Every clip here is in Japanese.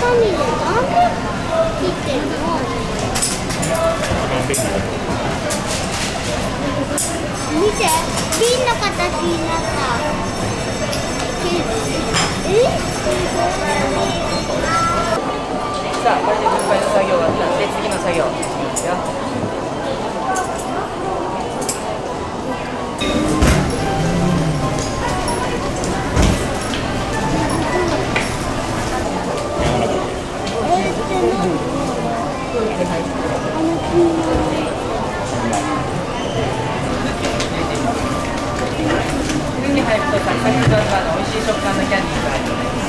サミでなんで切ってるの？見て、瓶の形になった。さあ、これで分配の作業が終わったので次の作業いきますよ。次に入るとサクサクふわふわの美味しい食感のキャンディーが入ります。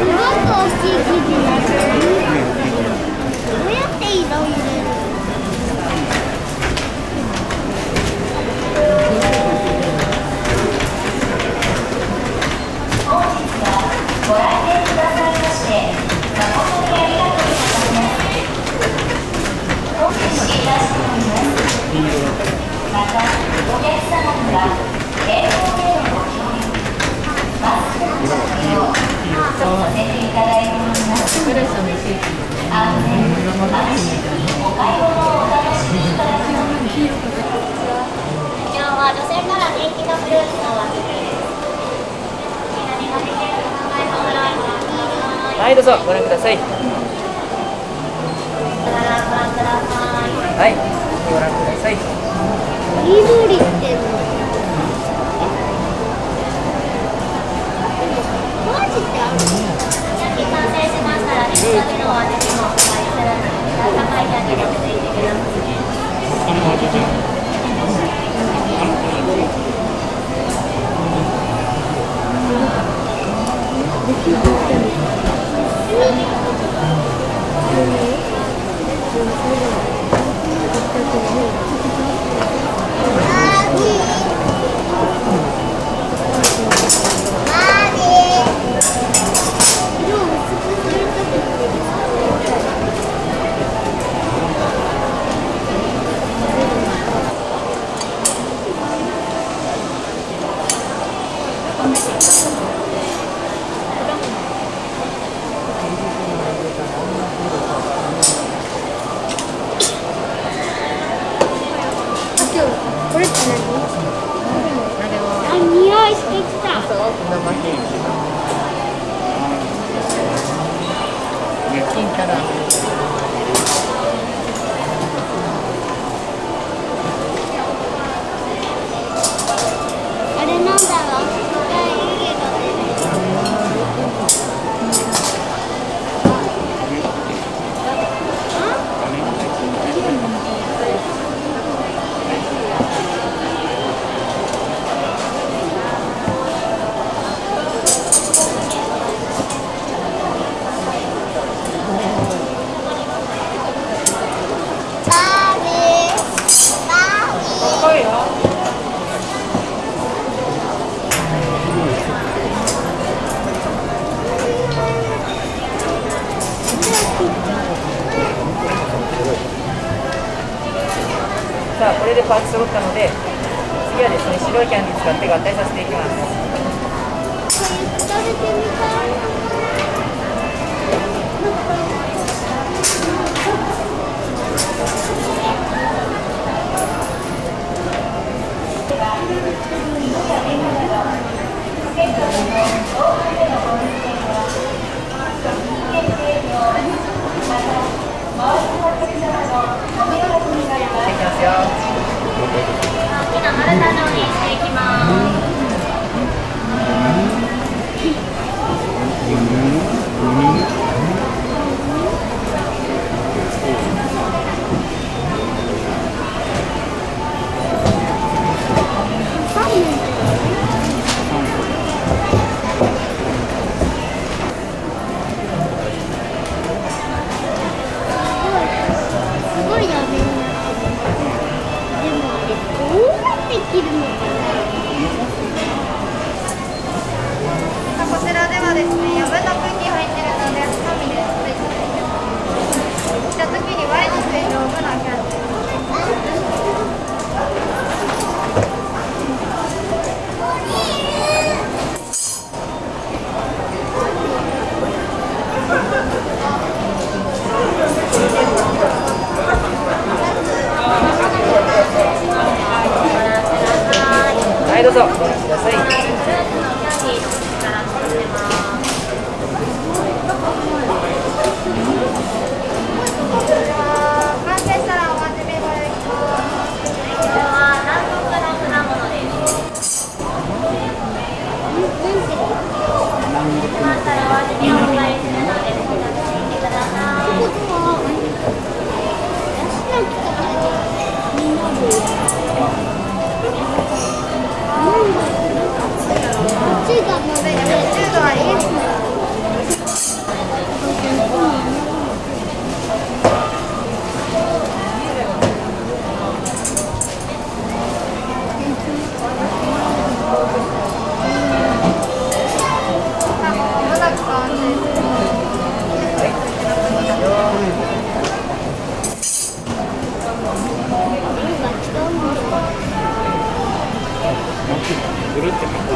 もっと大きい生地になってる。どうやって色入れる？ご来店くださいまして誠にありがとうございます。お決しいたしております。またお客様には英語でのご協力マスクの着用させていただいております。安全安心にお買い物をお楽しみいただきます。今日は女性から人気のフルーツのお味です。何ができるか考えてもらいます。はい、どうぞご覧ください。はい、ご覧ください。緑ってマジである？焼き完成しましたら、一度目のお味にもお使いするので、高い焼きでついてください。これって何？あ、匂いしてきた。金からあれなんだろう。湯気が出る。さあ、これでパーツ揃ったので、次はですね、白いキャンディー使って合体させていきます。食べてみたい。いきますよ。大きな丸太状にしていきます。すごいやべえな。でもあれどうやって切るのかな。こちらではですね、余分な空気入ってるので、ハサミでついていきます。どうぞご覧ください。完成したらお始めご用意します。これは南国の果物です。決まったらお味見をお願いするので、お楽しみください。ぐるって回った。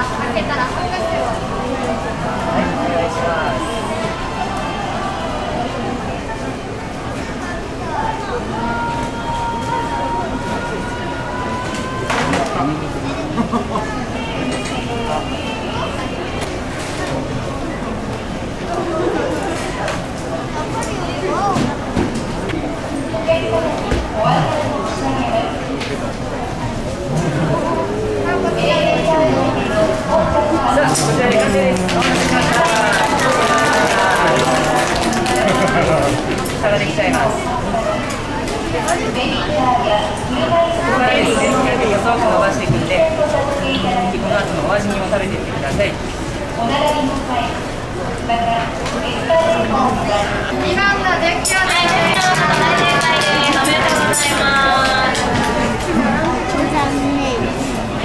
開けたら拍手を。はい、お願いします。さあ、こちらで完成です。お待たせしました。差ができちゃいます。ここからですね、予想を伸ばしていくので、この後のお味見を食べていってください。2番の出来上がりです。おめでとうございます。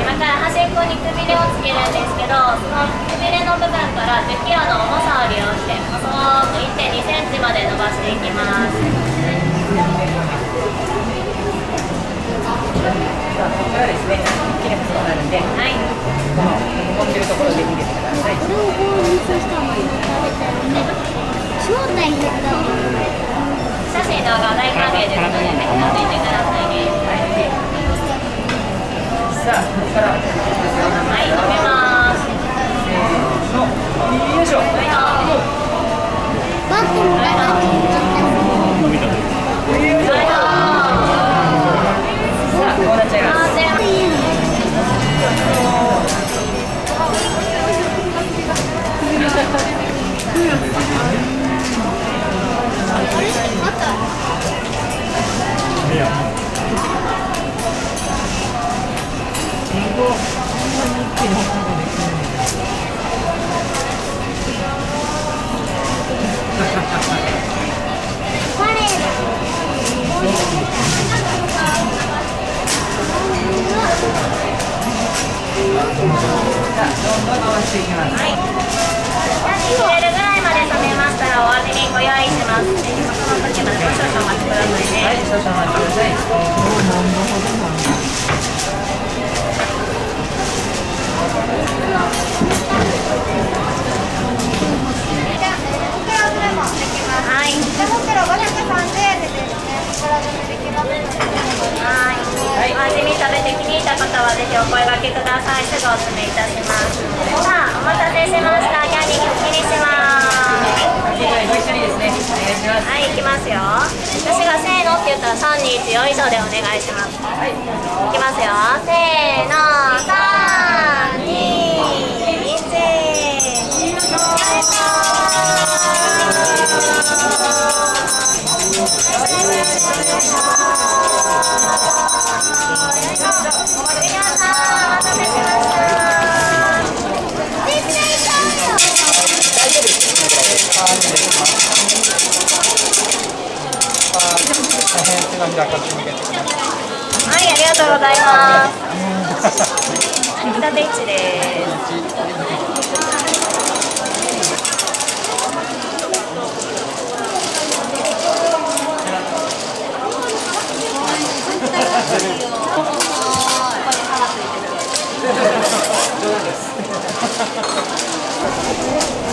今から端っこにくびれをつけるんですけど、そのくびれの部分から10キロの重さを利用して細く 1.2 センチまで伸ばしていきます。さあ、ここからですね、一気に細くなるんで、はい。この持ってるところで見ててください。これをこうにそうしたのに食べたらね、正体減ったの。写真動画大歓迎ですので、ぜひ覗いてくださいね。さあ、ここからはい、止めます。よいしょ。はい、バッグの中に入れちゃった。よいしょ。さあ、こうなっちゃいます。どんどん回していきます。はい。切れるぐらいまで冷めましたらお味にご用意します。その時まで少々お待ちくださいね。はい、少々お待ちください。はい。はい。お味見食べて気に入った方はぜひお声掛けください。すぐお詰めいたします。さあ、お待たせしました。キャンディーにします。ご一緒にですね、お願いします。はい、いきますよ。私がせーのって言ったら3、2、1、よいしょでお願いします。はい。いきますよ。せーの、3、2、1、よいしょ。はい、ありがとうございます。北手市です。す。